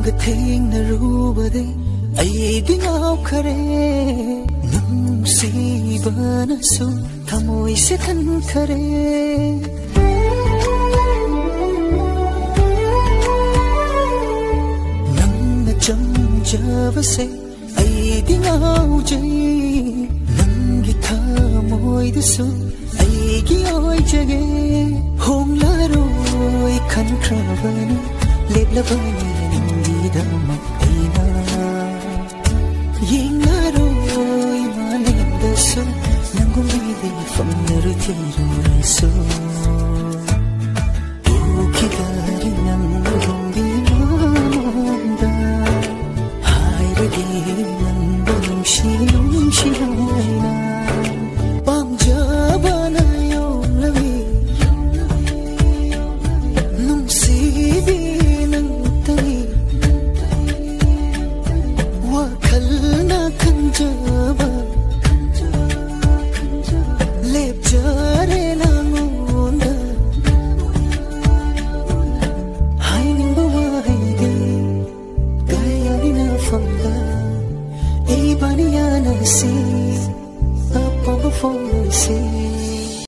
Nangga thengnarubaday aidi ngaukhare nungsibanasu thamoi se thankhare nangna chamjabase aidi ngaujai nangi thamoidasu aigi oijage honglaroi khankrabani leplabani nangidama aina yenglaroi malemdasu nangumide famnaruthirurasu ukidari nangumbi manda hairage nangumshiraina pamjabana yomlavi nungsibi nangtai wakhalna khanjaba lepjare langonda hainingba waide gayarina famda ei baniyana si appa phone si